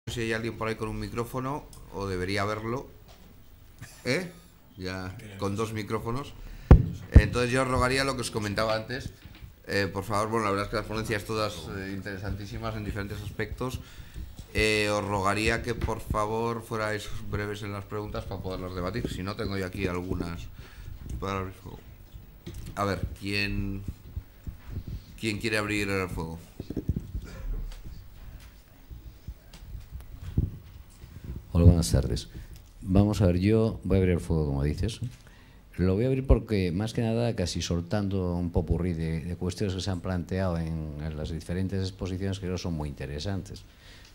Si hay alguien por ahí con un micrófono, o debería haberlo, ¿eh? Ya con dos micrófonos. Entonces yo os rogaría lo que os comentaba antes. Por favor, bueno, la verdad es que las ponencias todas interesantísimas en diferentes aspectos. Os rogaría que por favor fuerais breves en las preguntas para poderlas debatir. Si no, tengo yo aquí algunas para abrir fuego. A ver, ¿quién quiere abrir el fuego? Hola, buenas tardes. Vamos a ver, yo voy a abrir el fuego, como dices. Lo voy a abrir porque, más que nada, casi soltando un popurrí de cuestiones que se han planteado en las diferentes exposiciones, que creo son muy interesantes.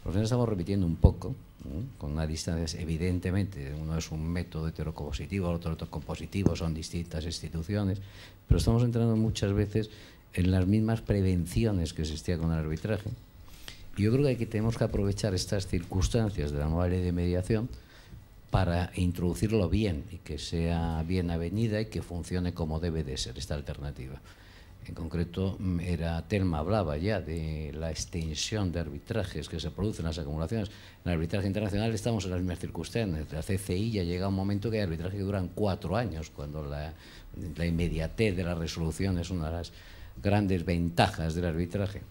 Al final estamos repitiendo un poco, ¿no? Con una distancia, evidentemente, uno es un método heterocompositivo, el otro heterocompositivo, son distintas instituciones, pero estamos entrando muchas veces en las mismas prevenciones que existía con el arbitraje. Y yo creo que tenemos que aprovechar estas circunstancias de la nueva ley de mediación para introducirlo bien y que sea bien avenida y que funcione como debe de ser esta alternativa. En concreto, Telma hablaba ya de la extensión de arbitrajes que se producen en las acumulaciones. En el arbitraje internacional estamos en las mismas circunstancias. La CCI ya llega a un momento que hay arbitrajes que duran 4 años, cuando la inmediatez de la resolución es una de las grandes ventajas del arbitraje.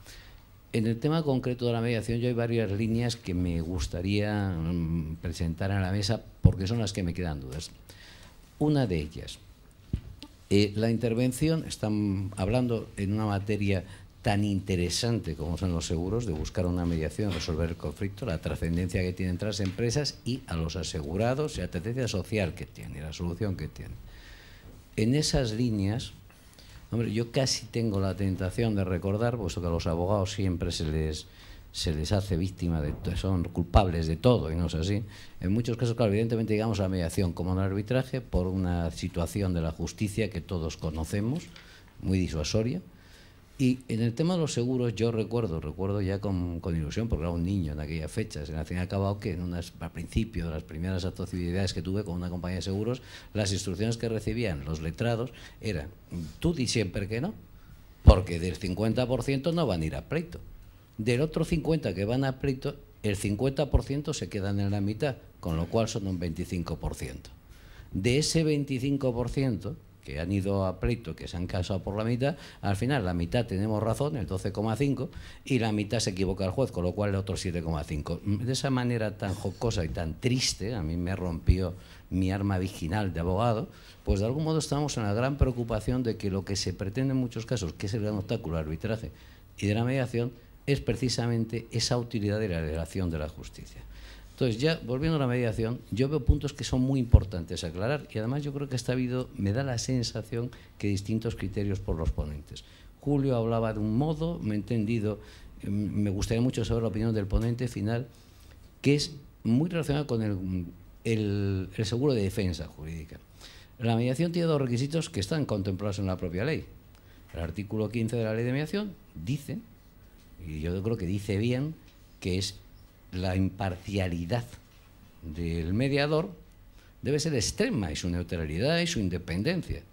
En el tema concreto de la mediación, yo hay varias líneas que me gustaría presentar en la mesa porque son las que me quedan dudas. Una de ellas, la intervención, están hablando en una materia tan interesante como son los seguros, de buscar una mediación, resolver el conflicto, la trascendencia que tienen entre las empresas y a los asegurados, y la trascendencia social que tiene, la solución que tiene. En esas líneas, hombre, yo casi tengo la tentación de recordar, puesto que a los abogados siempre se les hace víctima, son culpables de todo, y no es así. En muchos casos, claro, evidentemente llegamos a la mediación como en el arbitraje por una situación de la justicia que todos conocemos, muy disuasoria. Y en el tema de los seguros, yo recuerdo ya con ilusión, porque era un niño en aquellas fechas, en el fin y al cabo, que al principio de las primeras actividades que tuve con una compañía de seguros, las instrucciones que recibían los letrados eran: tú di siempre que no, porque del 50% no van a ir a pleito. Del otro 50% que van a pleito, el 50% se quedan en la mitad, con lo cual son un 25%. De ese 25%, que han ido a pleito, que se han casado por la mitad, al final la mitad tenemos razón, el 12,5%, y la mitad se equivoca el juez, con lo cual el otro 7,5%. De esa manera tan jocosa y tan triste, a mí me rompió mi arma virginal de abogado, pues de algún modo estamos en la gran preocupación de que lo que se pretende en muchos casos, que es el gran obstáculo del arbitraje y de la mediación, es precisamente esa utilidad de la relación de la justicia. Entonces, ya volviendo a la mediación, yo veo puntos que son muy importantes a aclarar, y además yo creo que me da la sensación que distintos criterios por los ponentes. Julio hablaba de un modo, me he entendido, me gustaría mucho saber la opinión del ponente final, que es muy relacionado con el seguro de defensa jurídica. La mediación tiene 2 requisitos que están contemplados en la propia ley. El artículo 15 de la ley de mediación dice, y yo creo que dice bien, que es la imparcialidad del mediador debe ser extrema, y su neutralidad y su independencia.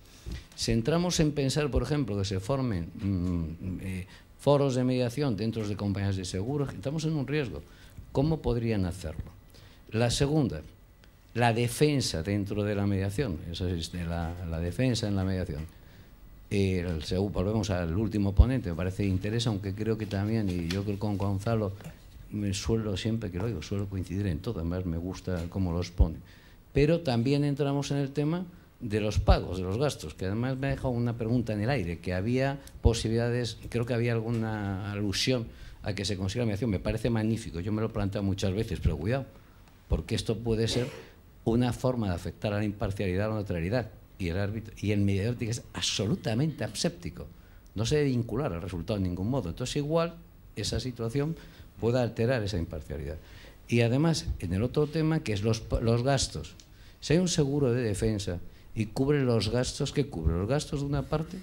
Si entramos en pensar, por ejemplo, que se formen foros de mediación dentro de compañías de seguros, estamos en un riesgo. ¿Cómo podrían hacerlo? La segunda, la defensa dentro de la mediación, esa es la defensa en la mediación. Volvemos al último ponente, me parece interesa, aunque creo que también, y yo creo que con Gonzalo siempre que lo oigo, suelo coincidir en todo, además me gusta cómo los pone. Pero también entramos en el tema de los pagos, de los gastos, que además me ha dejado una pregunta en el aire, que había posibilidades, creo que había alguna alusión a que se consiga la mediación, me parece magnífico, yo me lo he planteado muchas veces, pero cuidado, porque esto puede ser una forma de afectar a la imparcialidad, a la neutralidad, y el árbitro y el mediador tiene que ser absolutamente aséptico, no se debe vincular al resultado de ningún modo. Entonces igual esa situación puede alterar esa imparcialidad. Y además, en el otro tema, que es los gastos, si hay un seguro de defensa y cubre los gastos, ¿qué cubre? ¿Los gastos de una parte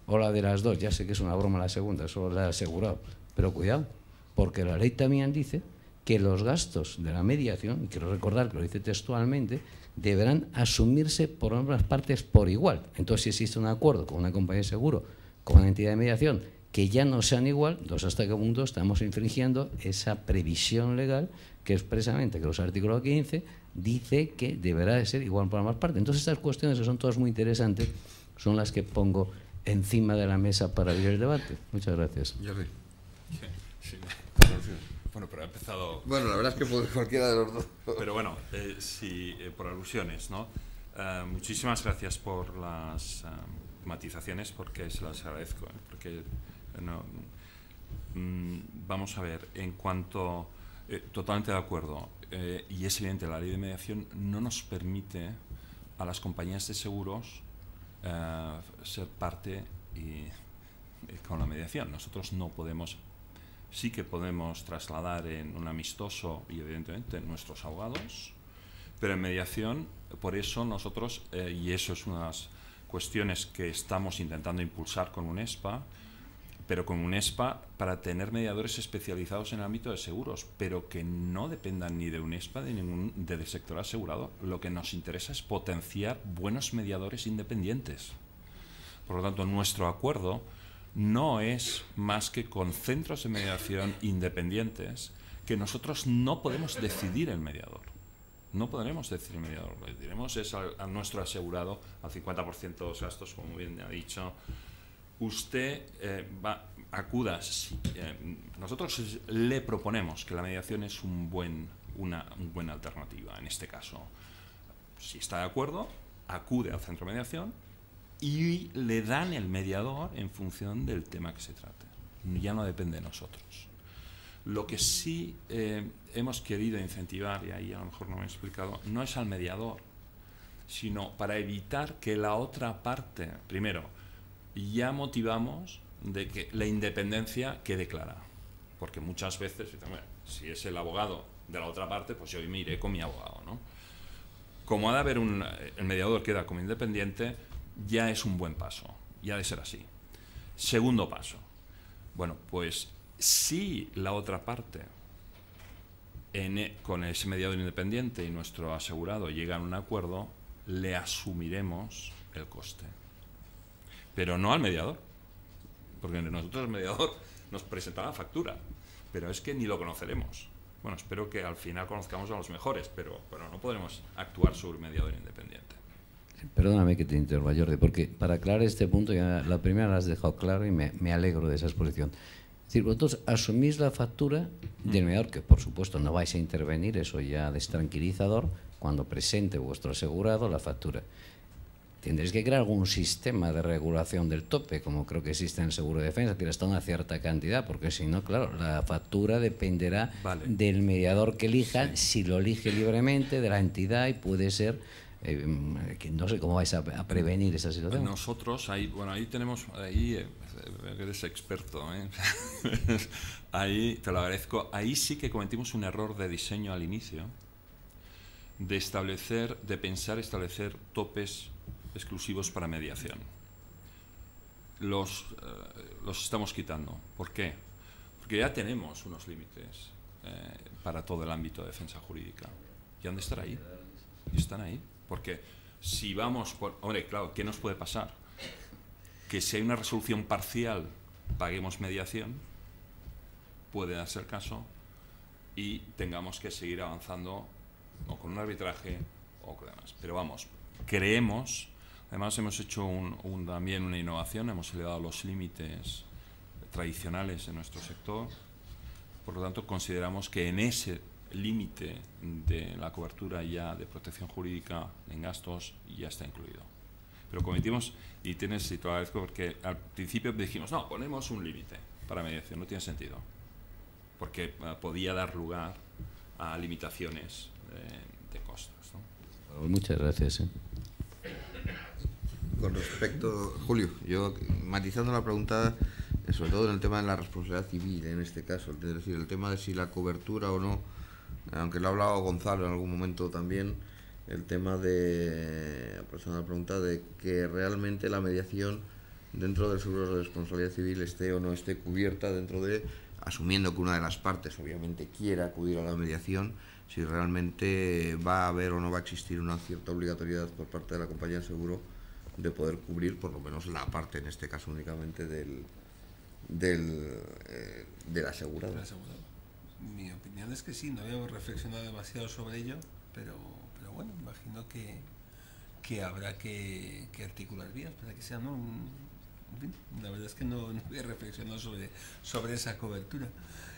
o la de las dos? Ya sé que es una broma la segunda, solo la he asegurado, pero cuidado, porque la ley también dice que los gastos de la mediación, y quiero recordar que lo dice textualmente, deberán asumirse por ambas partes por igual. Entonces, si existe un acuerdo con una compañía de seguro, con una entidad de mediación, que ya no sean igual, hasta qué punto estamos infringiendo esa previsión legal que expresamente, que los artículos 15 dice que deberá de ser igual para ambas partes. Entonces estas cuestiones, que son todas muy interesantes, son las que pongo encima de la mesa para abrir el debate. Muchas gracias. Jordi. Sí. Bueno, pero ha empezado... Bueno, la verdad es que cualquiera de los dos. Pero bueno, sí, por alusiones, ¿no? Muchísimas gracias por las matizaciones, porque se las agradezco, porque no, vamos a ver, en cuanto... totalmente de acuerdo, y es evidente, la ley de mediación no nos permite a las compañías de seguros ser parte con la mediación. Nosotros no podemos... Sí que podemos trasladar en un amistoso y evidentemente nuestros abogados, pero en mediación, por eso nosotros, y eso es unas cuestiones que estamos intentando impulsar con UNESPA, pero con UNESPA para tener mediadores especializados en el ámbito de seguros, pero que no dependan ni de UNESPA ni del sector asegurado. Lo que nos interesa es potenciar buenos mediadores independientes. Por lo tanto, nuestro acuerdo no es más que con centros de mediación independientes, que nosotros no podemos decidir el mediador. No podremos decidir el mediador. Lo que diremos es a nuestro asegurado, al 50% de los gastos, como bien ha dicho, usted acuda. Nosotros le proponemos que la mediación es una buena alternativa en este caso. Si está de acuerdo, acude al centro de mediación y le dan el mediador en función del tema que se trate. Ya no depende de nosotros. Lo que sí hemos querido incentivar, y ahí a lo mejor no me he explicado, no es al mediador, sino para evitar que la otra parte, primero, ya motivamos de que la independencia quede clara. Porque muchas veces, si es el abogado de la otra parte, pues yo me iré con mi abogado, ¿no? Como ha de haber el mediador queda como independiente, ya es un buen paso, ya ha de ser así. Segundo paso, bueno, pues si la otra parte con ese mediador independiente y nuestro asegurado llegan a un acuerdo, le asumiremos el coste, pero no al mediador, porque nosotros el mediador nos presentará la factura, pero es que ni lo conoceremos. Bueno, espero que al final conozcamos a los mejores, pero no podremos actuar sobre un mediador independiente. Perdóname que te interrumpa, Jordi, porque para aclarar este punto, ya la primera la has dejado claro y me alegro de esa exposición. Es decir, vosotros asumís la factura del mediador, que por supuesto no vais a intervenir, eso ya es tranquilizador, cuando presente vuestro asegurado la factura. Tendréis que crear algún sistema de regulación del tope, como creo que existe en el seguro de defensa, que hasta una cierta cantidad, porque si no, claro, la factura dependerá del mediador que elija, si lo elige libremente, de la entidad, y puede ser... que no sé cómo vais a prevenir esa situación. Nosotros, ahí tenemos, eres experto, ahí te lo agradezco, ahí sí que cometimos un error de diseño al inicio, de pensar establecer topes exclusivos para mediación. Los estamos quitando. ¿Por qué? Porque ya tenemos unos límites para todo el ámbito de defensa jurídica. Y han de estar ahí. Y están ahí. Porque si vamos por... Hombre, claro, ¿qué nos puede pasar? Que si hay una resolución parcial, paguemos mediación, puede darse el caso, y tengamos que seguir avanzando o con un arbitraje o con demás. Pero vamos, creemos... Además hemos hecho también una innovación, hemos elevado los límites tradicionales en nuestro sector, por lo tanto consideramos que en ese límite de la cobertura ya de protección jurídica en gastos ya está incluido. Pero cometimos, y te lo agradezco, porque al principio dijimos, no, ponemos un límite para mediación, no tiene sentido, porque podía dar lugar a limitaciones de costos, ¿no? Muchas gracias. Con respecto, Julio, yo matizando la pregunta, sobre todo en el tema de la responsabilidad civil, en este caso, es decir, el tema de si la cobertura o no, aunque lo ha hablado Gonzalo en algún momento también, el tema de, la pregunta de que realmente la mediación dentro del seguro de responsabilidad civil esté o no esté cubierta dentro de, asumiendo que una de las partes obviamente quiera acudir a la mediación, si realmente va a haber o no va a existir una cierta obligatoriedad por parte de la compañía de seguro de poder cubrir por lo menos la parte, en este caso únicamente, del del asegurado. Mi opinión es que sí, no habíamos reflexionado demasiado sobre ello, pero bueno, imagino que habrá que articular vías para que sea, ¿no? En fin, la verdad es que no había reflexionado sobre esa cobertura.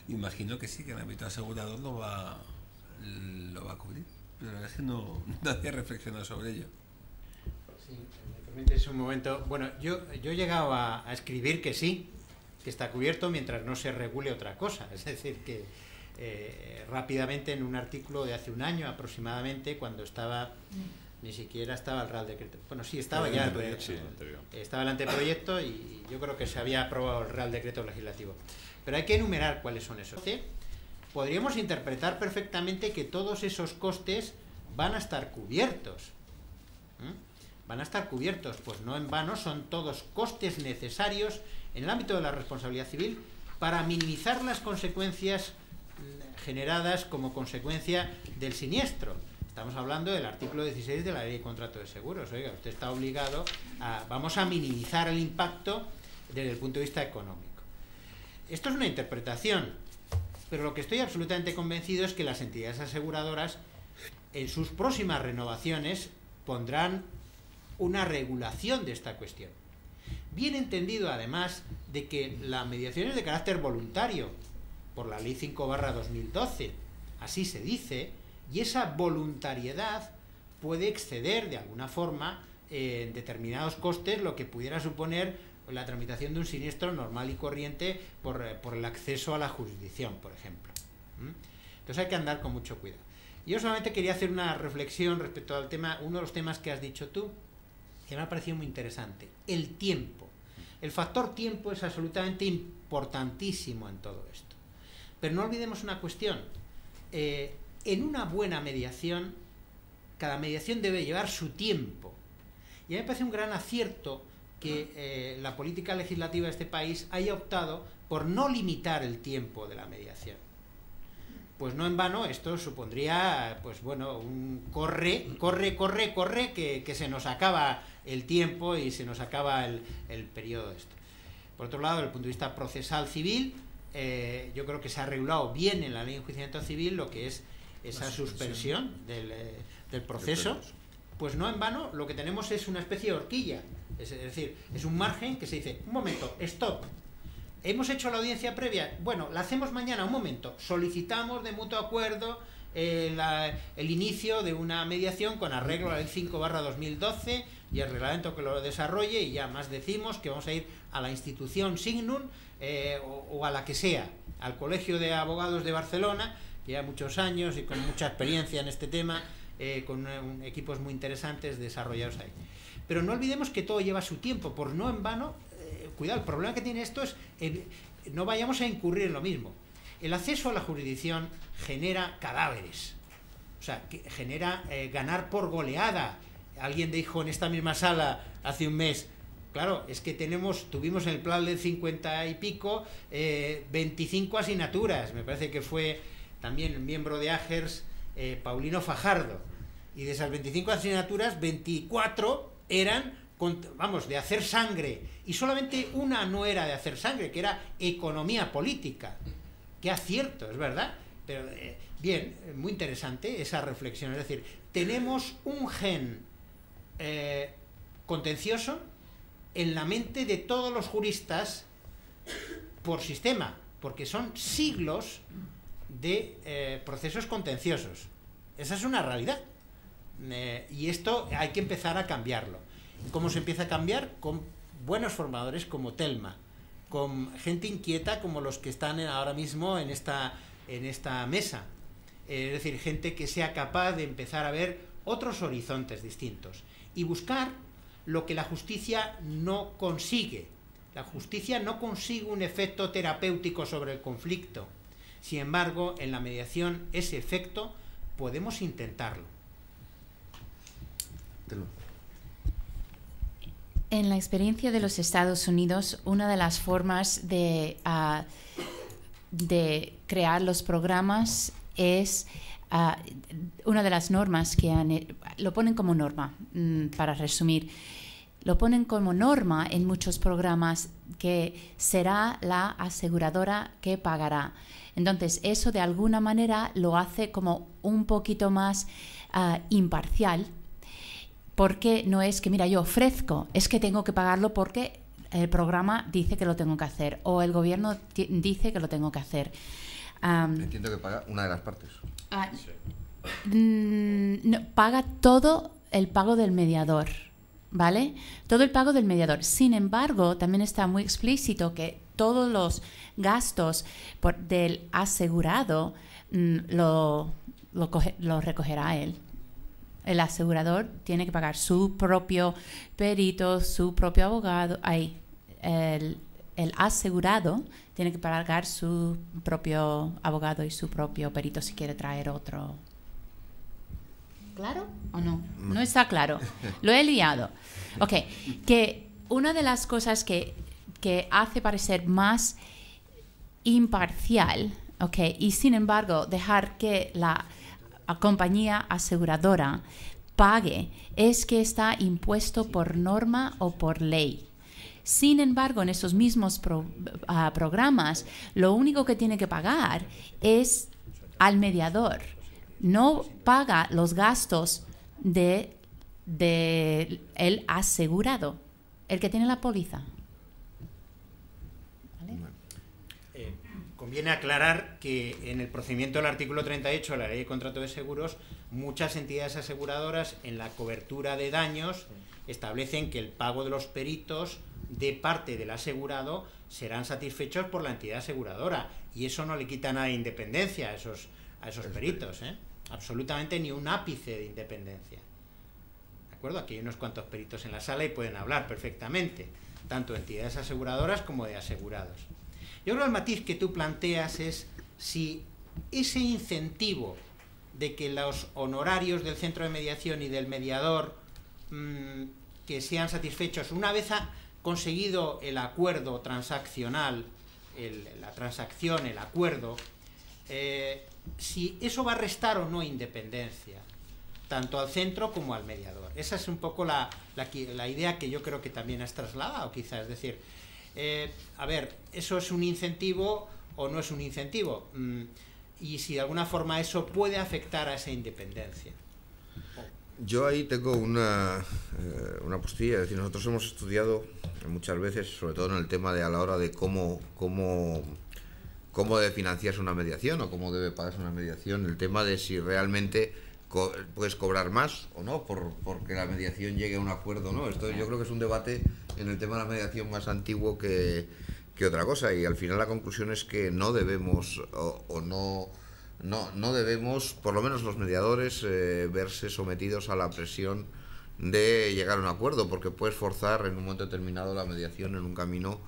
Imagino que sí, que el ámbito asegurador lo va a cubrir, pero la verdad es que no había reflexionado sobre ello. Sí, me permites un momento. Bueno, yo he llegado a escribir que sí, que está cubierto mientras no se regule otra cosa. Es decir, que rápidamente en un artículo de hace un año aproximadamente, cuando ni siquiera estaba el Real Decreto. Bueno, sí, estaba ya estaba el anteproyecto y yo creo que se había aprobado el Real Decreto legislativo. Pero hay que enumerar cuáles son esos. Podríamos interpretar perfectamente que todos esos costes van a estar cubiertos. Van a estar cubiertos, pues no en vano, son todos costes necesarios en el ámbito de la responsabilidad civil para minimizar las consecuencias generadas como consecuencia del siniestro. Estamos hablando del artículo 16 de la Ley de Contrato de Seguros. Oiga, usted está obligado vamos a minimizar el impacto desde el punto de vista económico. Esto es una interpretación, pero lo que estoy absolutamente convencido es que las entidades aseguradoras en sus próximas renovaciones pondrán una regulación de esta cuestión. Bien entendido, además, de que la mediación es de carácter voluntario, por la Ley 5/2012, así se dice, y esa voluntariedad puede exceder, de alguna forma, en determinados costes, lo que pudiera suponer la tramitación de un siniestro normal y corriente por el acceso a la jurisdicción, por ejemplo. Entonces hay que andar con mucho cuidado. Yo solamente quería hacer una reflexión respecto al tema, uno de los temas que has dicho tú, que me ha parecido muy interesante, el tiempo. El factor tiempo es absolutamente importantísimo en todo esto. Pero no olvidemos una cuestión. En una buena mediación, cada mediación debe llevar su tiempo. Y a mí me parece un gran acierto que la política legislativa de este país haya optado por no limitar el tiempo de la mediación. Pues no en vano, esto supondría, pues bueno, un corre, que se nos acaba el tiempo y se nos acaba el periodo de esto. Por otro lado, desde el punto de vista procesal civil, yo creo que se ha regulado bien en la Ley de Enjuiciamiento Civil lo que es esa suspensión del proceso. Pues no en vano, lo que tenemos es una especie de horquilla. Es decir, es un margen que se dice, un momento, stop. ¿Hemos hecho la audiencia previa? Bueno, la hacemos mañana, un momento. Solicitamos de mutuo acuerdo el inicio de una mediación con arreglo a la Ley 5/2012 y el reglamento que lo desarrolle, y ya más decimos que vamos a ir a la institución Signum o a la que sea, al Colegio de Abogados de Barcelona, que ya muchos años y con mucha experiencia en este tema, con equipos muy interesantes desarrollados ahí. Pero no olvidemos que todo lleva su tiempo, por no en vano, cuidado, el problema que tiene esto es, no vayamos a incurrir en lo mismo. El acceso a la jurisdicción genera cadáveres, o sea, que genera ganar por goleada. Alguien dijo en esta misma sala hace un mes, claro, es que tuvimos en el plan del 50 y pico 25 asignaturas, me parece que fue también miembro de AGERS Paulino Fajardo, y de esas 25 asignaturas, 24 eran, de hacer sangre, y solamente una no era de hacer sangre, que era economía política. Qué acierto, es verdad, pero bien, muy interesante esa reflexión. Es decir, tenemos un gen contencioso en la mente de todos los juristas por sistema, porque son siglos de procesos contenciosos. Esa es una realidad. Y esto hay que empezar a cambiarlo. ¿Cómo se empieza a cambiar? Con buenos formadores como Telma, con gente inquieta como los que están ahora mismo en esta mesa. Es decir, gente que sea capaz de empezar a ver otros horizontes distintos y buscar lo que la justicia no consigue. La justicia no consigue un efecto terapéutico sobre el conflicto. Sin embargo, en la mediación ese efecto podemos intentarlo. En la experiencia de los Estados Unidos, una de las formas de crear los programas es una de las normas que lo ponen como norma, para resumir, lo ponen como norma en muchos programas que será la aseguradora que pagará. Entonces, eso de alguna manera lo hace como un poquito más imparcial, porque no es que, mira, yo ofrezco, es que tengo que pagarlo porque el programa dice que lo tengo que hacer o el gobierno dice que lo tengo que hacer. Entiendo que paga una de las partes. No, paga todo el pago del mediador, ¿vale? Todo el pago del mediador. Sin embargo, también está muy explícito que todos los gastos del asegurado lo recogerá él. El asegurador tiene que pagar su propio perito, su propio abogado. El asegurado tiene que pagar su propio abogado y su propio perito si quiere traer otro. ¿Claro o no? No está claro. Lo he liado. Ok, que una de las cosas que hace parecer más imparcial, ok, y sin embargo dejar que la compañía aseguradora pague es que está impuesto por norma o por ley. Sin embargo, en esos mismos programas, lo único que tiene que pagar es al mediador. No paga los gastos de el asegurado, el que tiene la póliza. ¿Vale? Conviene aclarar que en el procedimiento del artículo 38 de la Ley de Contrato de Seguros, muchas entidades aseguradoras en la cobertura de daños establecen que el pago de los peritos de parte del asegurado serán satisfechos por la entidad aseguradora, y eso no le quita nada de independencia a esos peritos, ¿eh? Absolutamente ni un ápice de independencia. ¿De acuerdo? Aquí hay unos cuantos peritos en la sala y pueden hablar perfectamente, tanto de entidades aseguradoras como de asegurados. Yo creo que el matiz que tú planteas es si ese incentivo de que los honorarios del centro de mediación y del mediador que sean satisfechos una vez ha conseguido el acuerdo transaccional, la transacción, el acuerdo, si eso va a restar o no independencia, tanto al centro como al mediador. Esa es un poco la idea que yo creo que también has trasladado, quizás. Es decir, a ver, ¿eso es un incentivo o no es un incentivo? Y si de alguna forma eso puede afectar a esa independencia. Yo ahí tengo una postilla. Es decir, nosotros hemos estudiado muchas veces, sobre todo en el tema de a la hora de cómo debe financiarse una mediación o cómo debe pagarse una mediación, el tema de si realmente puedes cobrar más o no porque la mediación llegue a un acuerdo o no. Esto yo creo que es un debate en el tema de la mediación más antiguo que otra cosa, y al final la conclusión es que no debemos no debemos, por lo menos los mediadores, verse sometidos a la presión de llegar a un acuerdo, porque puedes forzar en un momento determinado la mediación en un camino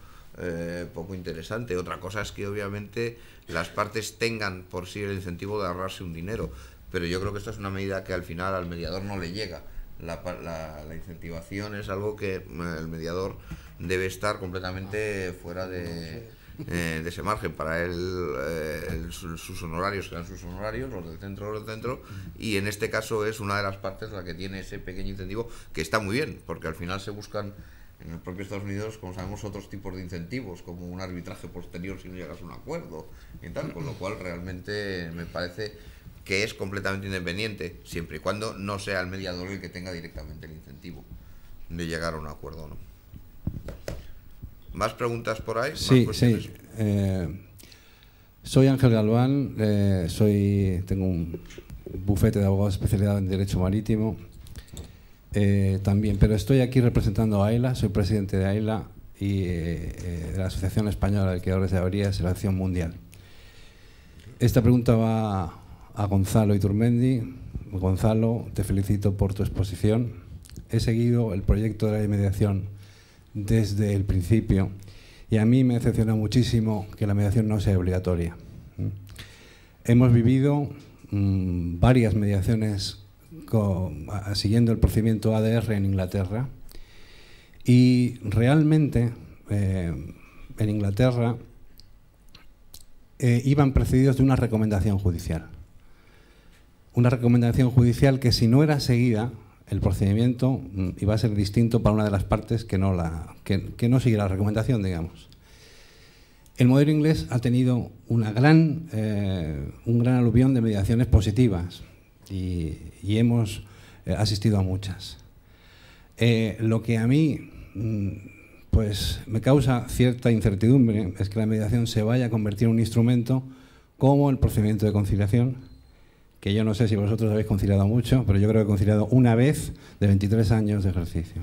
poco interesante. Otra cosa es que obviamente las partes tengan por sí el incentivo de ahorrarse un dinero, pero yo creo que esta es una medida que al final al mediador no le llega. La incentivación es algo que el mediador debe estar completamente fuera de ese margen. Para él sus honorarios serán sus honorarios, los del centro, y en este caso es una de las partes la que tiene ese pequeño incentivo, que está muy bien, porque al final se buscan en el propio Estados Unidos, como sabemos, otros tipos de incentivos, como un arbitraje posterior si no llegas a un acuerdo y tal, con lo cual realmente me parece que es completamente independiente, siempre y cuando no sea el mediador el que tenga directamente el incentivo de llegar a un acuerdo o no. ¿Más preguntas por ahí? Sí, sí. Soy Ángel Galván, tengo un bufete de abogados especializado en Derecho Marítimo también, pero estoy aquí representando a AILA, soy presidente de AILA y de la Asociación Española de Liquidadores de Averías y la Acción Mundial. Esta pregunta va a Gonzalo Iturmendi. Gonzalo, te felicito por tu exposición. He seguido el proyecto de la mediación desde el principio y a mí me decepciona muchísimo que la mediación no sea obligatoria. Hemos vivido varias mediaciones siguiendo el procedimiento ADR en Inglaterra y realmente en Inglaterra iban precedidos de una recomendación judicial. Una recomendación judicial que, si no era seguida, el procedimiento iba a ser distinto para una de las partes que no sigue la recomendación, digamos. El modelo inglés ha tenido un gran aluvión de mediaciones positivas y hemos asistido a muchas. Lo que a mí pues me causa cierta incertidumbre es que la mediación se vaya a convertir en un instrumento como el procedimiento de conciliación, que yo no sé si vosotros habéis conciliado mucho, pero yo creo que he conciliado una vez de 23 años de ejercicio.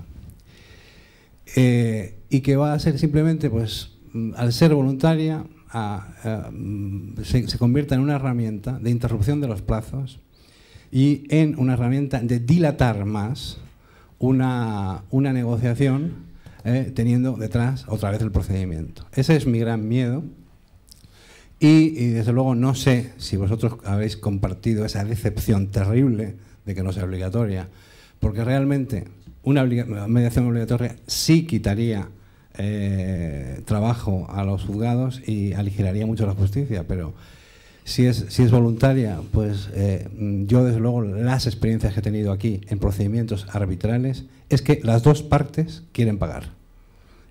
Y que va a ser simplemente, pues, al ser voluntaria, se convierta en una herramienta de interrupción de los plazos y en una herramienta de dilatar más una negociación, teniendo detrás otra vez el procedimiento. Ese es mi gran miedo y desde luego no sé si vosotros habéis compartido esa decepción terrible de que no sea obligatoria, porque realmente una mediación obligatoria sí quitaría trabajo a los juzgados y aligeraría mucho la justicia, pero si es voluntaria, pues yo desde luego las experiencias que he tenido aquí en procedimientos arbitrales es que las dos partes quieren pagar.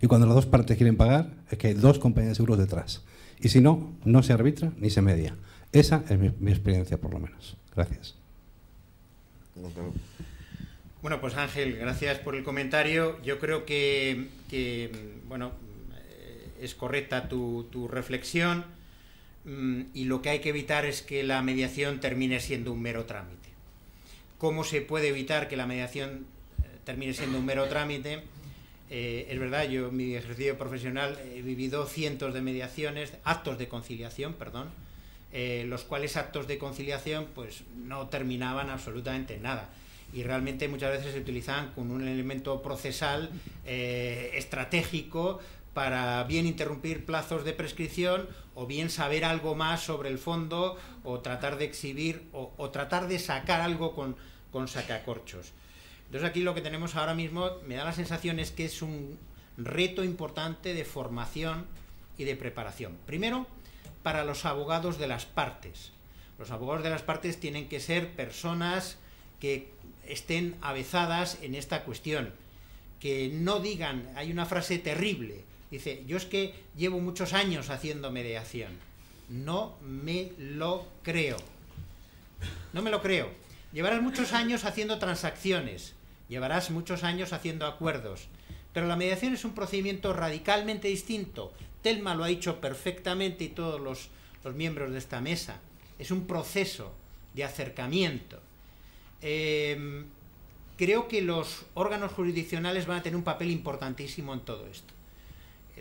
Y cuando las dos partes quieren pagar es que hay dos compañías de seguros detrás. Y si no, no se arbitra ni se media. Esa es mi experiencia, por lo menos. Gracias. Bueno, pues Ángel, gracias por el comentario. Yo creo que bueno, es correcta tu reflexión y lo que hay que evitar es que la mediación termine siendo un mero trámite. ¿Cómo se puede evitar que la mediación termine siendo un mero trámite? Es verdad, yo en mi ejercicio profesional he vivido cientos de mediaciones, actos de conciliación, perdón, los cuales actos de conciliación pues no terminaban absolutamente nada. Y realmente muchas veces se utilizaban con un elemento procesal estratégico para bien interrumpir plazos de prescripción o bien saber algo más sobre el fondo o tratar de exhibir o tratar de sacar algo con sacacorchos. Entonces aquí lo que tenemos ahora mismo me da la sensación es que es un reto importante de formación y de preparación. Primero, para los abogados de las partes. Los abogados de las partes tienen que ser personas que estén avezadas en esta cuestión, que no digan, hay una frase terrible, dice, yo es que llevo muchos años haciendo mediación, no me lo creo, no me lo creo, llevarás muchos años haciendo transacciones, llevarás muchos años haciendo acuerdos, pero la mediación es un procedimiento radicalmente distinto, Telma lo ha dicho perfectamente y todos los miembros de esta mesa, es un proceso de acercamiento. Creo que los órganos jurisdiccionales van a tener un papel importantísimo en todo esto.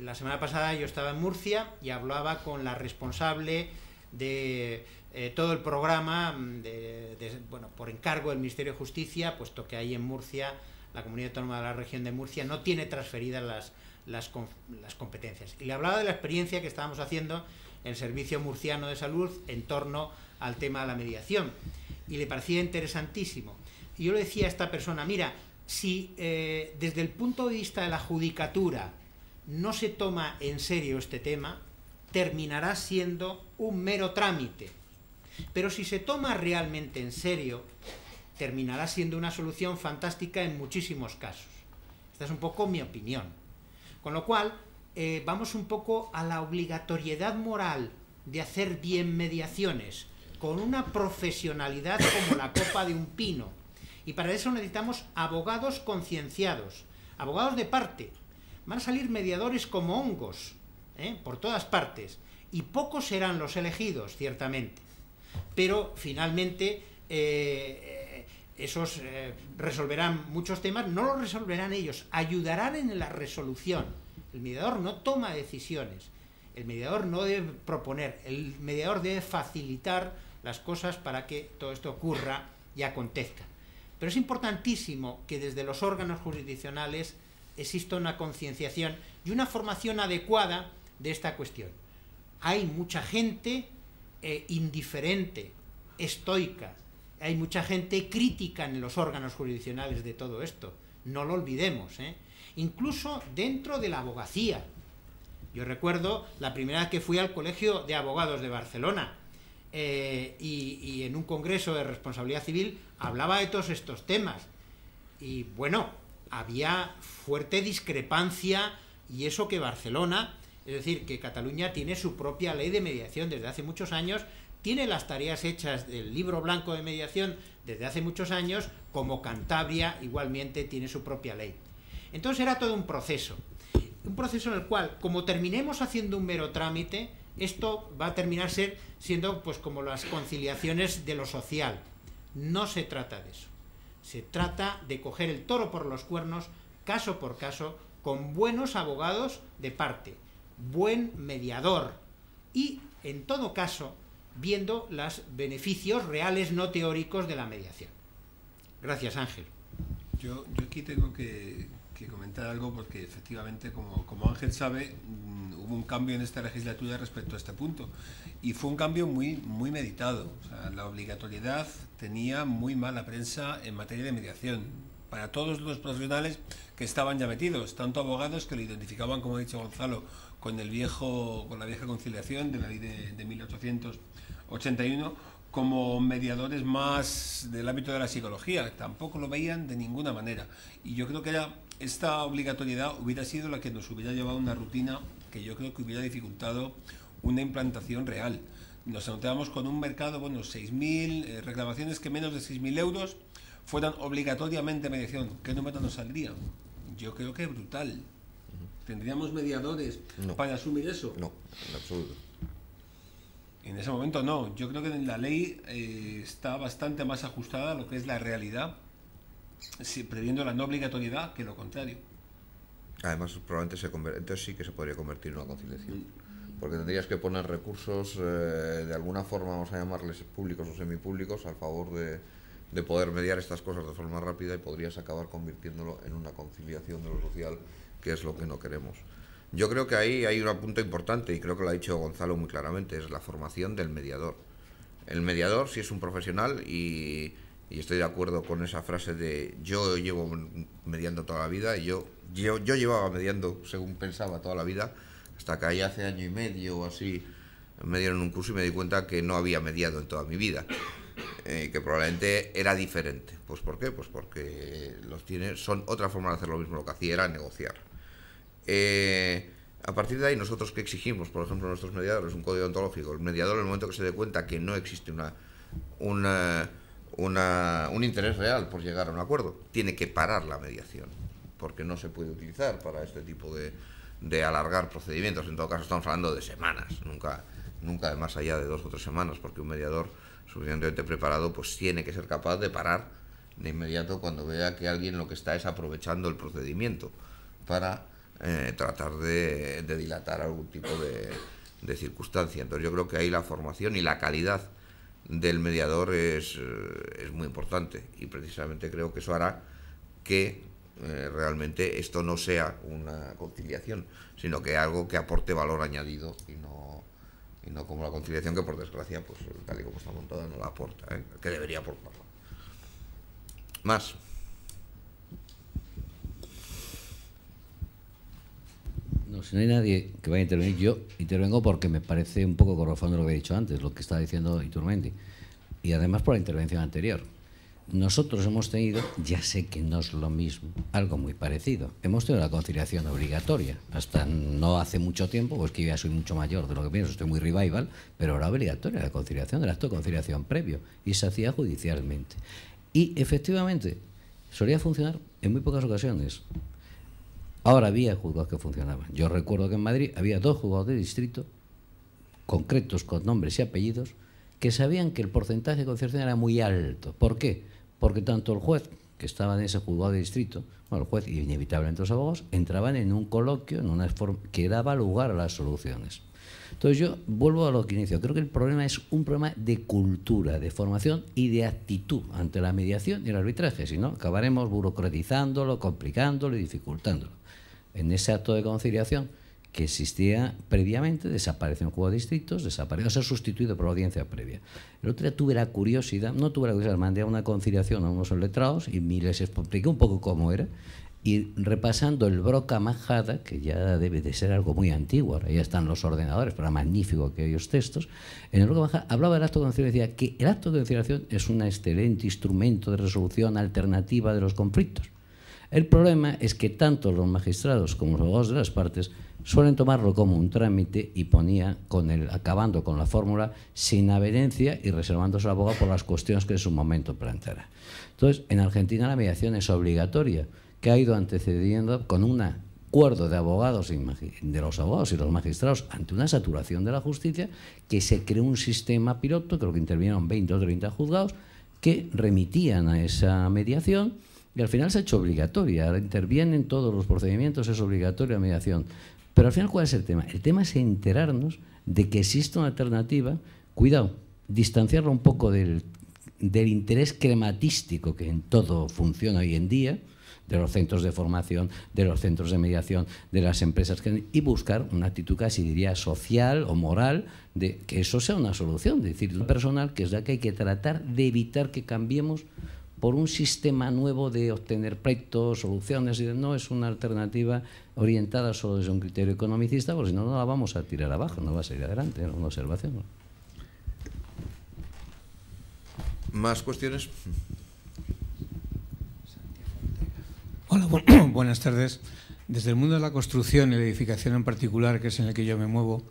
La semana pasada yo estaba en Murcia y hablaba con la responsable de todo el programa, bueno, por encargo del Ministerio de Justicia, puesto que ahí en Murcia, la Comunidad Autónoma de la Región de Murcia, no tiene transferidas las competencias. Y le hablaba de la experiencia que estábamos haciendo en el Servicio Murciano de Salud en torno al tema de la mediación. Y le parecía interesantísimo. Y yo le decía a esta persona, mira, si desde el punto de vista de la judicatura no se toma en serio este tema, terminará siendo un mero trámite. Pero si se toma realmente en serio, terminará siendo una solución fantástica en muchísimos casos. Esta es un poco mi opinión. Con lo cual, vamos un poco a la obligatoriedad moral de hacer bien mediaciones, con una profesionalidad como la copa de un pino. Y para eso necesitamos abogados concienciados, abogados de parte. Van a salir mediadores como hongos, por todas partes, y pocos serán los elegidos, ciertamente. Pero finalmente esos resolverán muchos temas, no los resolverán ellos, ayudarán en la resolución. El mediador no toma decisiones, el mediador no debe proponer, el mediador debe facilitar las cosas para que todo esto ocurra y acontezca. Pero es importantísimo que desde los órganos jurisdiccionales exista una concienciación y una formación adecuada de esta cuestión. Hay mucha gente indiferente, estoica, hay mucha gente crítica en los órganos jurisdiccionales de todo esto, no lo olvidemos, incluso dentro de la abogacía. Yo recuerdo la primera vez que fui al Colegio de Abogados de Barcelona, y en un congreso de responsabilidad civil hablaba de todos estos temas. Y bueno, había fuerte discrepancia, y eso que Barcelona, es decir, que Cataluña tiene su propia ley de mediación desde hace muchos años, tiene las tareas hechas del libro blanco de mediación desde hace muchos años, como Cantabria igualmente tiene su propia ley. Entonces era todo un proceso en el cual, como terminemos haciendo un mero trámite, esto va a terminar siendo pues como las conciliaciones de lo social. No se trata de eso. Se trata de coger el toro por los cuernos, caso por caso, con buenos abogados de parte, buen mediador y, en todo caso, viendo los beneficios reales, no teóricos, de la mediación. Gracias, Ángel. Yo aquí tengo que comentar algo, porque efectivamente, como Ángel sabe, hubo un cambio en esta legislatura respecto a este punto, y fue un cambio muy meditado. O sea, la obligatoriedad tenía muy mala prensa en materia de mediación para todos los profesionales que estaban ya metidos, tanto abogados que lo identificaban, como ha dicho Gonzalo, con la vieja conciliación de la ley de 1881, como mediadores más del ámbito de la psicología. Tampoco lo veían de ninguna manera, y yo creo que esta obligatoriedad hubiera sido la que nos hubiera llevado a una rutina que yo creo que hubiera dificultado una implantación real. Nos encontrábamos con un mercado, 6.000 reclamaciones que menos de 6.000 euros fueran obligatoriamente mediación. ¿Qué número nos saldría? Yo creo que es brutal. ¿Tendríamos mediadores para asumir eso? No, en absoluto. En ese momento no. Yo creo que la ley está bastante más ajustada a lo que es la realidad, previendo la no obligatoriedad, que lo contrario. Además, probablemente entonces sí que se podría convertir en una conciliación, porque tendrías que poner recursos de alguna forma, vamos a llamarles públicos o semipúblicos, al favor de poder mediar estas cosas de forma rápida, y podrías acabar convirtiéndolo en una conciliación de lo social, que es lo que no queremos. Yo creo que ahí hay un punto importante, y creo que lo ha dicho Gonzalo muy claramente, es la formación del mediador. El mediador, si es un profesional, y estoy de acuerdo con esa frase de yo llevo mediando toda la vida, y yo llevaba mediando según pensaba toda la vida, hasta que ahí hace año y medio o así me dieron un curso y me di cuenta que no había mediado en toda mi vida, que probablemente era diferente. ¿Pues por qué? Pues porque son otra forma de hacer lo mismo. Lo que hacía era negociar. A partir de ahí, nosotros, ¿qué exigimos? Por ejemplo, nuestros mediadores, un código ontológico. El mediador, en el momento que se dé cuenta que no existe un interés real por llegar a un acuerdo, tiene que parar la mediación, porque no se puede utilizar para este tipo de alargar procedimientos. En todo caso, estamos hablando de semanas, nunca de más allá de 2 o 3 semanas, porque un mediador suficientemente preparado pues tiene que ser capaz de parar de inmediato cuando vea que alguien lo que está es aprovechando el procedimiento para tratar de dilatar algún tipo de circunstancia. Entonces yo creo que ahí la formación y la calidad del mediador es muy importante, y precisamente creo que eso hará que realmente esto no sea una conciliación, sino que algo que aporte valor añadido, y no como la conciliación, que por desgracia, pues tal y como está montada, no la aporta, que debería aportarlo. Más. No, si no hay nadie que vaya a intervenir, yo intervengo porque me parece un poco corrofón de lo que he dicho antes, lo que estaba diciendo Iturmendi, y además por la intervención anterior. Nosotros hemos tenido, ya sé que no es lo mismo, algo muy parecido. Hemos tenido la conciliación obligatoria. Hasta no hace mucho tiempo, pues que yo ya soy mucho mayor de lo que pienso, estoy muy revival, pero era obligatoria la conciliación, el acto de conciliación previo, y se hacía judicialmente. Y efectivamente, solía funcionar en muy pocas ocasiones. Ahora había juzgados que funcionaban. Yo recuerdo que en Madrid había 2 juzgados de distrito, concretos, con nombres y apellidos, que sabían que el porcentaje de conciliación era muy alto. ¿Por qué? Porque tanto el juez, que estaba en ese juzgado de distrito, el juez y inevitablemente los abogados, entraban en un coloquio en una forma que daba lugar a las soluciones. Entonces yo vuelvo a lo que inicio. Creo que el problema es un problema de cultura, de formación y de actitud ante la mediación y el arbitraje. Si no, acabaremos burocratizándolo, complicándolo y dificultándolo. En ese acto de conciliación que existía previamente, desapareció en juego de distritos, desapareció, se ha sustituido por la audiencia previa. El otro día tuve la curiosidad, mandé a una conciliación a unos letrados y les expliqué un poco cómo era, y repasando el Broca Majada, que ya debe de ser algo muy antiguo, ahora ya están los ordenadores, pero era magnífico aquellos textos, en el Broca Majada hablaba del acto de conciliación y decía que el acto de conciliación es un excelente instrumento de resolución alternativa de los conflictos. El problema es que tanto los magistrados como los abogados de las partes suelen tomarlo como un trámite y ponía acabando con la fórmula sin averencia y reservándose al abogado por las cuestiones que en su momento planteará. Entonces, en Argentina la mediación es obligatoria, que ha ido antecediendo con un acuerdo de abogados de los abogados y los magistrados ante una saturación de la justicia, que se creó un sistema piloto, creo que intervinieron 20 o 30 juzgados, que remitían a esa mediación y al final se ha hecho obligatoria. Ahora intervienen todos los procedimientos, es obligatoria la mediación. Pero al final, ¿cuál es el tema? El tema es enterarnos de que existe una alternativa, cuidado, distanciarlo un poco del interés crematístico que en todo funciona hoy en día, de los centros de formación, de los centros de mediación, de las empresas, y buscar una actitud casi diría social o moral de que eso sea una solución, es decir, personal, que es la que hay que tratar de evitar que cambiemos por un sistema nuevo de obtener pleitos, soluciones, y no es una alternativa orientada solo desde un criterio economicista, porque si no, no la vamos a tirar abajo, no va a salir adelante, es una observación, ¿no? ¿Más cuestiones? Hola, buenas tardes. Desde el mundo de la construcción y la edificación en particular, que es en el que yo me muevo,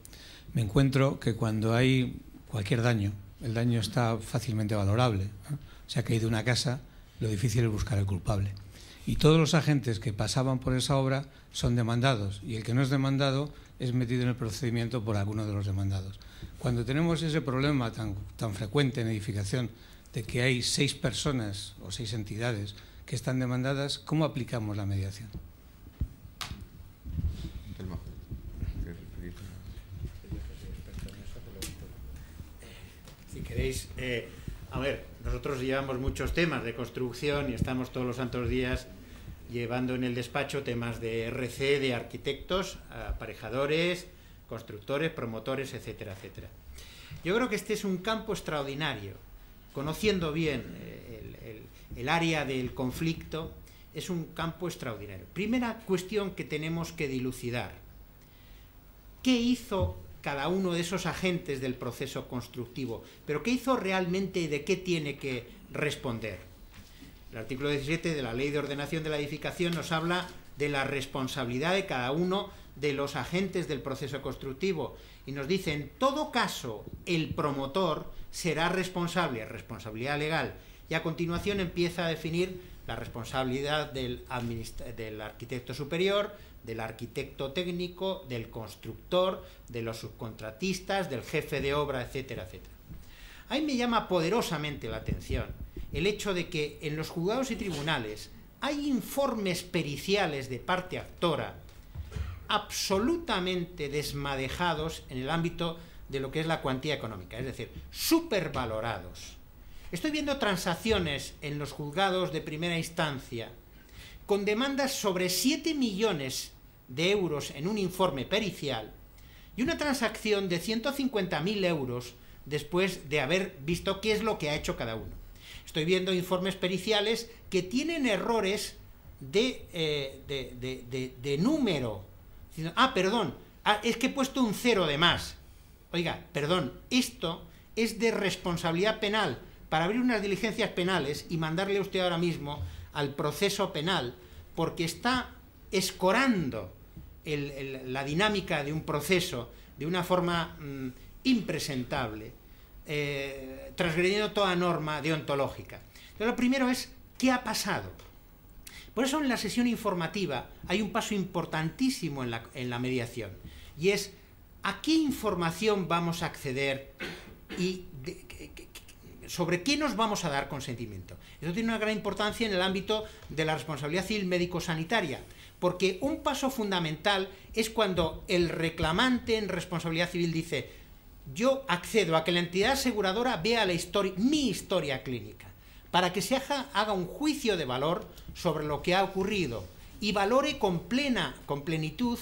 me encuentro que cuando hay cualquier daño, el daño está fácilmente valorable, ¿eh? Se ha caído una casa, lo difícil es buscar al culpable. Y todos los agentes que pasaban por esa obra son demandados, y el que no es demandado es metido en el procedimiento por alguno de los demandados. Cuando tenemos ese problema tan frecuente en edificación de que hay 6 personas o 6 entidades que están demandadas, ¿cómo aplicamos la mediación? Si queréis, a ver, nosotros llevamos muchos temas de construcción y estamos todos los santos días llevando en el despacho temas de RC, de arquitectos, aparejadores, constructores, promotores, etcétera, etcétera. Yo creo que este es un campo extraordinario. Conociendo bien el área del conflicto, es un campo extraordinario. Primera cuestión que tenemos que dilucidar. ¿Qué hizo cada uno de esos agentes del proceso constructivo? ¿Pero qué hizo realmente y de qué tiene que responder? El artículo 17 de la Ley de Ordenación de la Edificación nos habla de la responsabilidad de cada uno de los agentes del proceso constructivo y nos dice, en todo caso, el promotor será responsable, responsabilidad legal, y a continuación empieza a definir la responsabilidad del arquitecto superior, del arquitecto técnico, del constructor, de los subcontratistas, del jefe de obra, etcétera, etcétera. A mí me llama poderosamente la atención el hecho de que en los juzgados y tribunales hay informes periciales de parte actora absolutamente desmadejados en el ámbito de lo que es la cuantía económica, es decir, supervalorados. Estoy viendo transacciones en los juzgados de primera instancia con demandas sobre 7 millones de euros en un informe pericial y una transacción de 150.000 euros después de haber visto qué es lo que ha hecho cada uno. Estoy viendo informes periciales que tienen errores de número. Perdón, es que he puesto un 0 de más. Oiga, perdón, esto es de responsabilidad penal para abrir unas diligencias penales y mandarle a usted ahora mismo al proceso penal porque está escorando la dinámica de un proceso de una forma impresentable, transgrediendo toda norma deontológica. Entonces, lo primero es, ¿qué ha pasado? Por eso en la sesión informativa hay un paso importantísimo en la mediación, y es ¿a qué información vamos a acceder y sobre qué nos vamos a dar consentimiento? Esto tiene una gran importancia en el ámbito de la responsabilidad civil médico-sanitaria, porque un paso fundamental es cuando el reclamante en responsabilidad civil dice yo accedo a que la entidad aseguradora vea mi historia clínica, para que se haga un juicio de valor sobre lo que ha ocurrido y valore con plenitud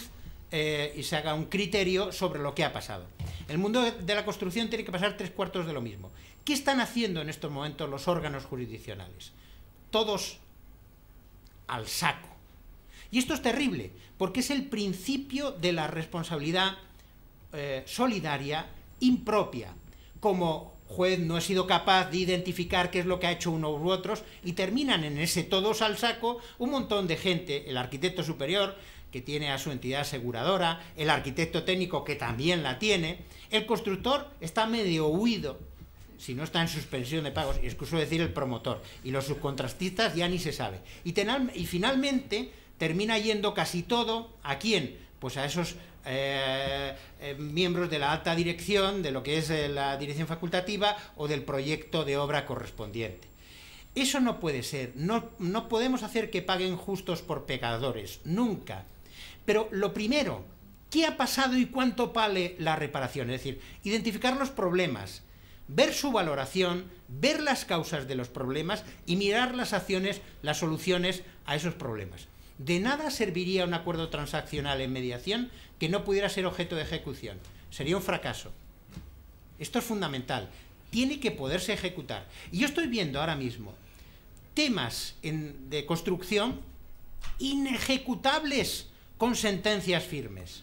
y se haga un criterio sobre lo que ha pasado. En el mundo de la construcción tiene que pasar 3/4 de lo mismo. ¿Qué están haciendo en estos momentos los órganos jurisdiccionales? Todos al saco. Y esto es terrible, porque es el principio de la responsabilidad solidaria impropia. Como juez no he sido capaz de identificar qué es lo que ha hecho unos u otros, y terminan en ese todos al saco un montón de gente, el arquitecto superior, que tiene a su entidad aseguradora, el arquitecto técnico, que también la tiene, el constructor está medio huido, si no está en suspensión de pagos, y excuso decir el promotor, y los subcontratistas ya ni se sabe. Y finalmente termina yendo casi todo, ¿a quién? Pues a esos miembros de la alta dirección, de lo que es la dirección facultativa o del proyecto de obra correspondiente. Eso no puede ser, no podemos hacer que paguen justos por pecadores, nunca. Pero lo primero, ¿qué ha pasado y cuánto vale la reparación? Es decir, identificar los problemas, ver su valoración, ver las causas de los problemas y mirar las acciones, las soluciones a esos problemas. De nada serviría un acuerdo transaccional en mediación que no pudiera ser objeto de ejecución. Sería un fracaso. Esto es fundamental. Tiene que poderse ejecutar. Y yo estoy viendo ahora mismo temas de construcción inejecutables con sentencias firmes.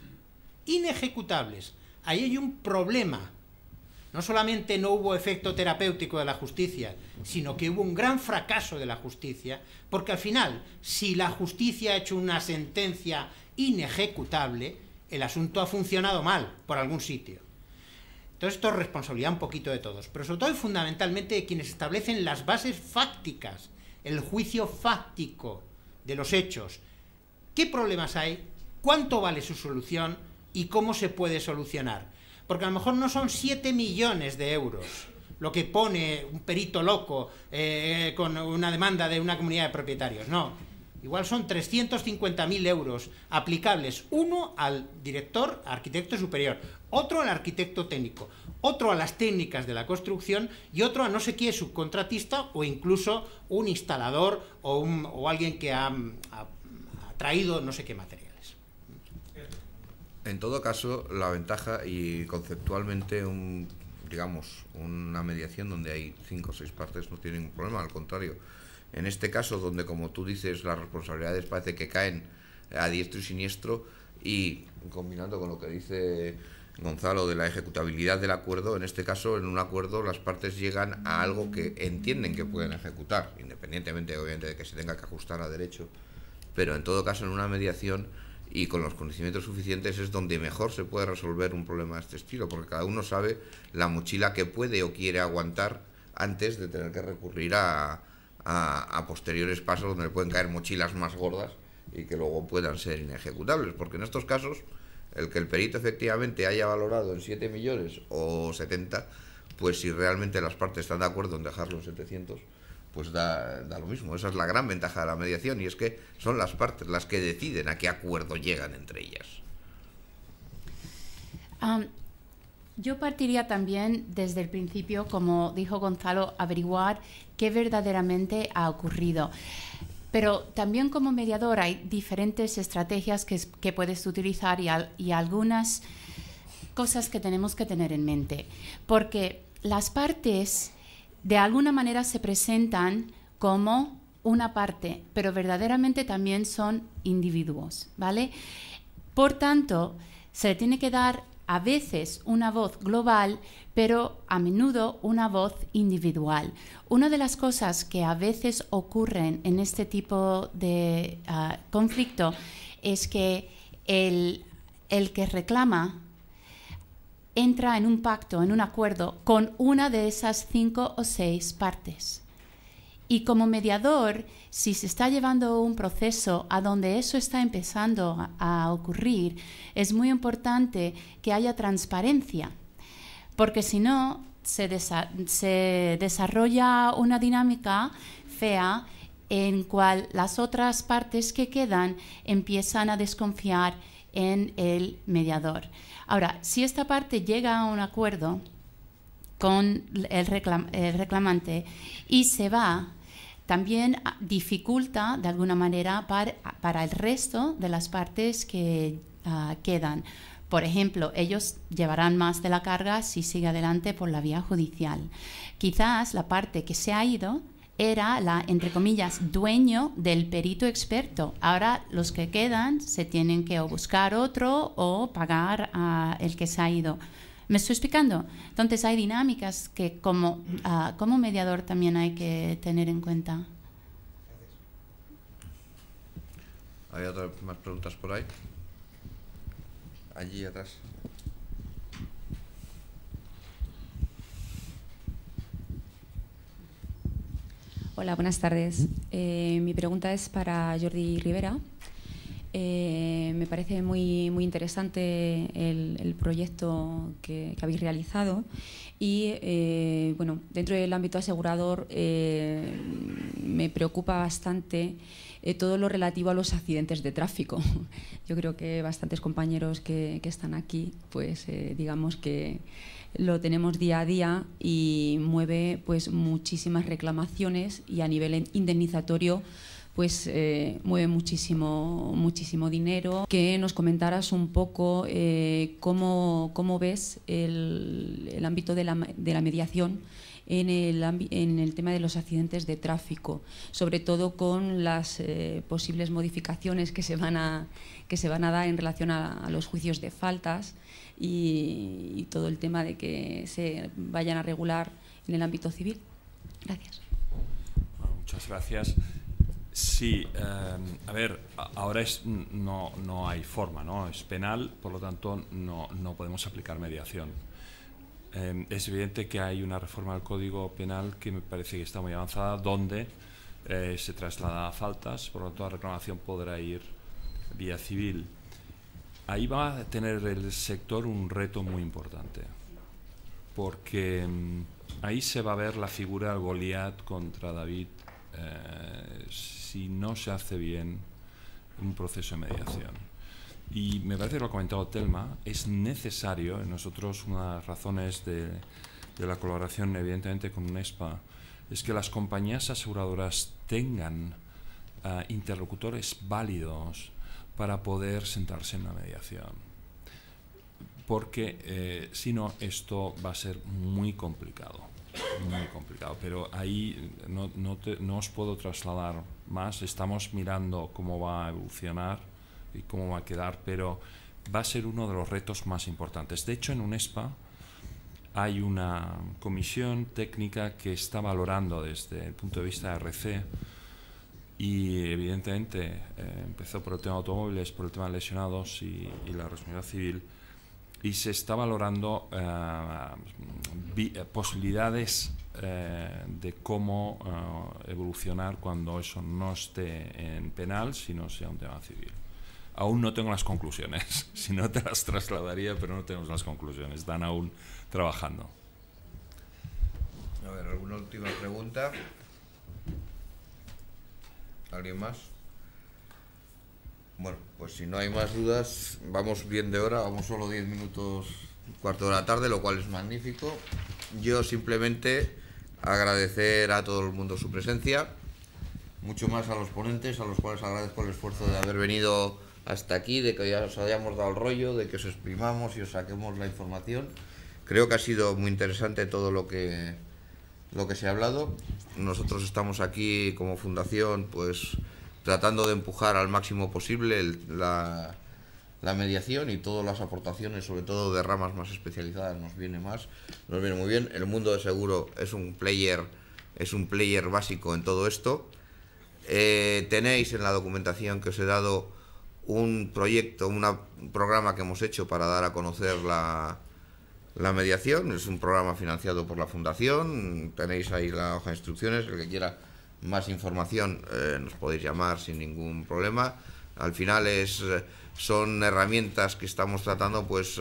Inejecutables. Ahí hay un problema. No solamente no hubo efecto terapéutico de la justicia, sino que hubo un gran fracaso de la justicia, porque al final, si la justicia ha hecho una sentencia inejecutable, el asunto ha funcionado mal por algún sitio. Entonces esto es responsabilidad un poquito de todos, pero sobre todo y fundamentalmente de quienes establecen las bases fácticas, el juicio fáctico de los hechos. ¿Qué problemas hay? ¿Cuánto vale su solución? ¿Y cómo se puede solucionar? Porque a lo mejor no son 7 millones de euros lo que pone un perito loco con una demanda de una comunidad de propietarios, no. Igual son 350.000 euros aplicables, uno al director, arquitecto superior, otro al arquitecto técnico, otro a las técnicas de la construcción y otro a no sé qué subcontratista o incluso un instalador o alguien que ha traído no sé qué materiales. En todo caso, la ventaja y conceptualmente una mediación donde hay 5 o 6 partes no tiene ningún problema, al contrario. En este caso, donde como tú dices, las responsabilidades parece que caen a diestro y siniestro, y combinando con lo que dice Gonzalo de la ejecutabilidad del acuerdo, en este caso, en un acuerdo las partes llegan a algo que entienden que pueden ejecutar, independientemente obviamente de que se tenga que ajustar a derecho, pero en todo caso en una mediación y con los conocimientos suficientes es donde mejor se puede resolver un problema de este estilo, porque cada uno sabe la mochila que puede o quiere aguantar antes de tener que recurrir a posteriores pasos donde le pueden caer mochilas más gordas y que luego puedan ser inejecutables, porque en estos casos el que el perito efectivamente haya valorado en 7 millones o 70, pues si realmente las partes están de acuerdo en dejarlo en 700, pues da lo mismo. Esa es la gran ventaja de la mediación, y es que son las partes las que deciden a qué acuerdo llegan entre ellas. Yo partiría también desde el principio, como dijo Gonzalo, averiguar qué verdaderamente ha ocurrido. Pero también como mediador hay diferentes estrategias que puedes utilizar y algunas cosas que tenemos que tener en mente. Porque las partes de alguna manera se presentan como una parte, pero verdaderamente también son individuos, ¿vale? Por tanto, se le tiene que dar a veces una voz global, pero a menudo una voz individual. Una de las cosas que a veces ocurren en este tipo de conflicto es que el que reclama entra en un pacto, en un acuerdo con una de esas 5 o 6 partes. Y como mediador, si se está llevando un proceso a donde eso está empezando a ocurrir, es muy importante que haya transparencia, porque si no, se desarrolla una dinámica fea en cual las otras partes que quedan empiezan a desconfiar en el mediador. Ahora, si esta parte llega a un acuerdo con el reclamante y se va, también dificulta de alguna manera para el resto de las partes que quedan. Por ejemplo, ellos llevarán más de la carga si sigue adelante por la vía judicial. Quizás la parte que se ha ido era la, entre comillas, dueño del perito experto. Ahora los que quedan se tienen que o buscar otro o pagar a el que se ha ido. ¿Me estoy explicando? Entonces hay dinámicas que como mediador también hay que tener en cuenta. ¿Hay otras más preguntas por ahí? Allí atrás. Hola, buenas tardes. Mi pregunta es para Jordi Rivera. Me parece muy interesante el proyecto que habéis realizado y bueno, dentro del ámbito asegurador me preocupa bastante todo lo relativo a los accidentes de tráfico. Yo creo que bastantes compañeros que están aquí, pues digamos que lo tenemos día a día y mueve pues muchísimas reclamaciones y a nivel indemnizatorio pues mueve muchísimo dinero. Que nos comentaras un poco cómo ves el ámbito de la mediación en el tema de los accidentes de tráfico, sobre todo con las posibles modificaciones que se van a dar en relación a los juicios de faltas y todo el tema de que se vayan a regular en el ámbito civil. Gracias. Bueno, muchas gracias. Sí, a ver, ahora no hay forma, ¿no? Es penal, por lo tanto no podemos aplicar mediación. Es evidente que hay una reforma del Código Penal que me parece que está muy avanzada, donde se traslada a faltas, por lo tanto la reclamación podrá ir vía civil. Ahí va a tener el sector un reto muy importante, porque ahí se va a ver la figura del Goliat contra David si no se hace bien un proceso de mediación. Y me parece que lo ha comentado Telma, es necesario, nosotros una de las razones de la colaboración evidentemente con UNESPA es que las compañías aseguradoras tengan interlocutores válidos para poder sentarse en la mediación, porque si no esto va a ser muy complicado, pero ahí no os puedo trasladar más. Estamos mirando cómo va a evolucionar y cómo va a quedar, pero va a ser uno de los retos más importantes. De hecho, en UNESPA hay una comisión técnica que está valorando desde el punto de vista de RC y evidentemente empezó por el tema de automóviles, por el tema de lesionados y la responsabilidad civil, y se está valorando posibilidades de cómo evolucionar cuando eso no esté en penal, sino sea un tema civil. Aún no tengo las conclusiones, si no te las trasladaría, pero no tenemos las conclusiones, están aún trabajando. A ver, ¿alguna última pregunta? ¿Alguien más? Bueno, pues si no hay más dudas, vamos bien de hora, vamos solo 10 minutos, cuarto de la tarde, lo cual es magnífico. Yo simplemente agradecer a todo el mundo su presencia, mucho más a los ponentes, a los cuales agradezco el esfuerzo de haber venido hasta aquí, de que ya os hayamos dado el rollo, de que os exprimamos y os saquemos la información. Creo que ha sido muy interesante todo lo que se ha hablado. Nosotros estamos aquí como fundación pues tratando de empujar al máximo posible la mediación, y todas las aportaciones, sobre todo de ramas más especializadas, nos viene muy bien. El mundo de seguro es un player básico en todo esto. Tenéis en la documentación que os he dado un proyecto, un programa que hemos hecho para dar a conocer la mediación. Es un programa financiado por la Fundación. Tenéis ahí la hoja de instrucciones. El que quiera más información nos podéis llamar sin ningún problema. Al final son herramientas que estamos tratando pues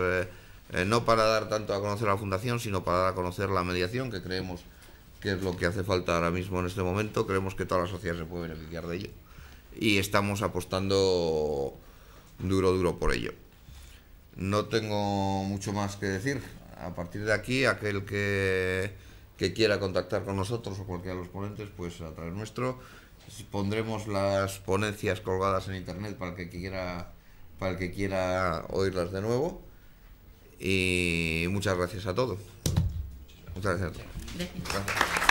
no para dar tanto a conocer a la Fundación, sino para dar a conocer la mediación, que creemos que es lo que hace falta ahora mismo en este momento. Creemos que toda la sociedad se puede beneficiar de ello y estamos apostando duro por ello. No tengo mucho más que decir. A partir de aquí, aquel que quiera contactar con nosotros o cualquiera de los ponentes, pues a través nuestro. Pondremos las ponencias colgadas en internet para el que quiera oírlas de nuevo. Y muchas gracias a todos. Muchas gracias a todos. Gracias.